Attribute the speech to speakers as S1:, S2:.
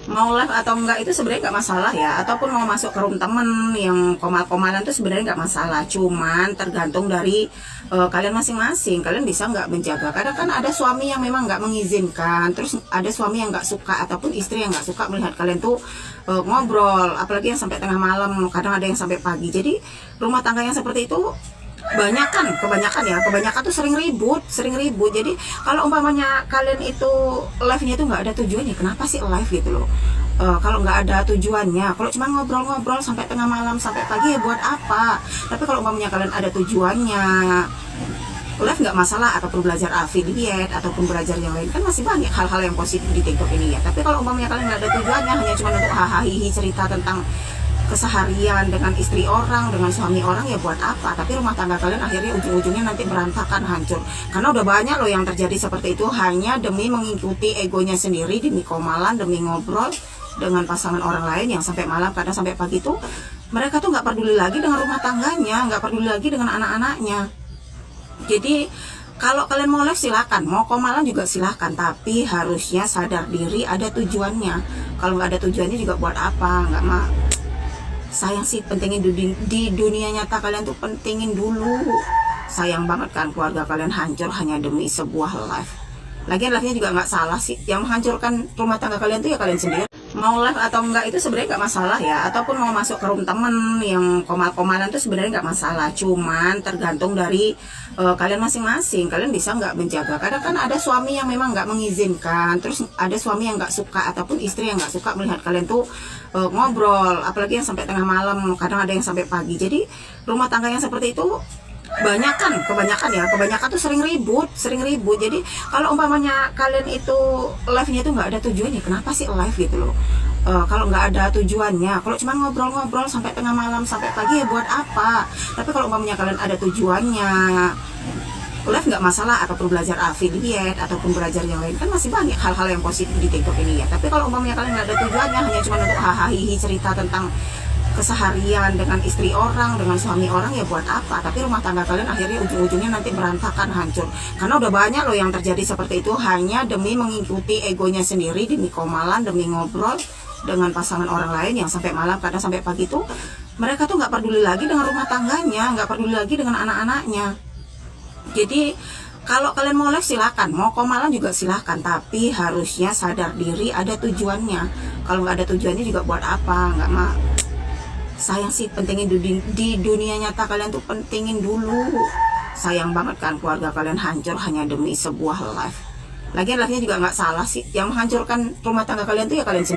S1: Mau live atau enggak itu sebenarnya nggak masalah ya, ataupun mau masuk ke room temen yang komal-komalan itu sebenarnya nggak masalah, cuman tergantung dari kalian masing-masing. Kalian bisa nggak menjaga, kadang kan ada suami yang memang nggak mengizinkan, terus ada suami yang nggak suka ataupun istri yang nggak suka melihat kalian tuh ngobrol, apalagi yang sampai tengah malam, kadang ada yang sampai pagi. Jadi rumah tangga yang seperti itu kebanyakan tuh sering ribut. Jadi kalau umpamanya kalian itu live-nya itu nggak ada tujuannya, kenapa sih live gitu loh? Kalau nggak ada tujuannya, kalau cuma ngobrol-ngobrol sampai tengah malam sampai pagi ya buat apa? Tapi kalau umpamanya kalian ada tujuannya, live nggak masalah, ataupun belajar affiliate ataupun belajar yang lain, kan masih banyak hal-hal yang positif di TikTok ini ya. Tapi kalau umpamanya kalian nggak ada tujuannya, hanya cuma untuk hahaha cerita tentang keseharian dengan istri orang, dengan suami orang, ya buat apa? Tapi rumah tangga kalian akhirnya ujung-ujungnya nanti berantakan, hancur. Karena udah banyak loh yang terjadi seperti itu, hanya demi mengikuti egonya sendiri, demi komalan, demi ngobrol dengan pasangan orang lain yang sampai malam, kadang sampai pagi tuh mereka tuh nggak peduli lagi dengan rumah tangganya, nggak peduli lagi dengan anak-anaknya. Jadi kalau kalian mau live silakan, mau komalan juga silakan, tapi harusnya sadar diri, ada tujuannya. Kalau nggak ada tujuannya juga buat apa? Nggak mah sayang sih, pentingin di dunia nyata kalian tuh pentingin dulu. Sayang banget kan keluarga kalian hancur hanya demi sebuah live. Lagian live-nya juga nggak salah sih, yang menghancurkan rumah tangga kalian tuh ya kalian sendiri. Mau live atau enggak itu sebenarnya nggak masalah ya, ataupun mau masuk ke room temen yang komal-komalan itu sebenarnya nggak masalah, cuman tergantung dari kalian masing-masing. Kalian bisa nggak menjaga, kadang kan ada suami yang memang nggak mengizinkan, terus ada suami yang nggak suka ataupun istri yang nggak suka melihat kalian tuh ngobrol, apalagi yang sampai tengah malam, kadang ada yang sampai pagi. Jadi rumah tangga yang seperti itu kebanyakan tuh sering ribut. Jadi kalau umpamanya kalian itu live-nya itu nggak ada tujuannya, kenapa sih live gitu loh? Kalau nggak ada tujuannya, kalau cuma ngobrol-ngobrol sampai tengah malam sampai pagi ya buat apa? Tapi kalau umpamanya kalian ada tujuannya, live nggak masalah, ataupun belajar affiliate ataupun belajar yang lain, kan masih banyak hal-hal yang positif di TikTok ini ya. Tapi kalau umpamanya kalian nggak ada tujuannya, hanya cuma untuk hahaha cerita tentang keseharian dengan istri orang, dengan suami orang, ya buat apa? Tapi rumah tangga kalian akhirnya ujung-ujungnya nanti berantakan, hancur. Karena udah banyak loh yang terjadi seperti itu, hanya demi mengikuti egonya sendiri, demi komalan, demi ngobrol dengan pasangan orang lain yang sampai malam, kadang sampai pagi tuh mereka tuh nggak peduli lagi dengan rumah tangganya, nggak peduli lagi dengan anak-anaknya. Jadi kalau kalian mau live silakan, mau komalan juga silakan, tapi harusnya sadar diri, ada tujuannya. Kalau nggak ada tujuannya juga buat apa? Nggak mah sayang sih, pentingin di dunia nyata kalian tuh pentingin dulu. Sayang banget kan keluarga kalian hancur hanya demi sebuah live. Lagian live-nya juga nggak salah sih, yang menghancurkan rumah tangga kalian tuh ya kalian sendiri.